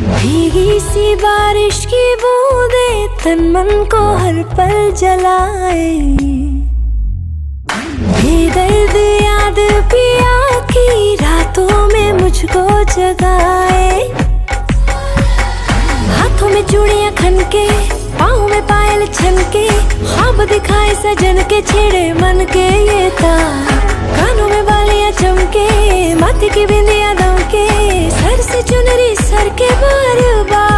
भीगी सी बारिश की बूंदे तन मन को हर पल जलाए, बेदर्द याद पिया की रातों में मुझको जगाए। हाथों में चूड़ियां खनके, पाँव में पायल छनके, ख्वाब दिखाए सजन के छेड़े मन के ये तार। कानों में बालियां चमके, माथे की बिंदियां दमके, सर से चुनरी सर के बार बार।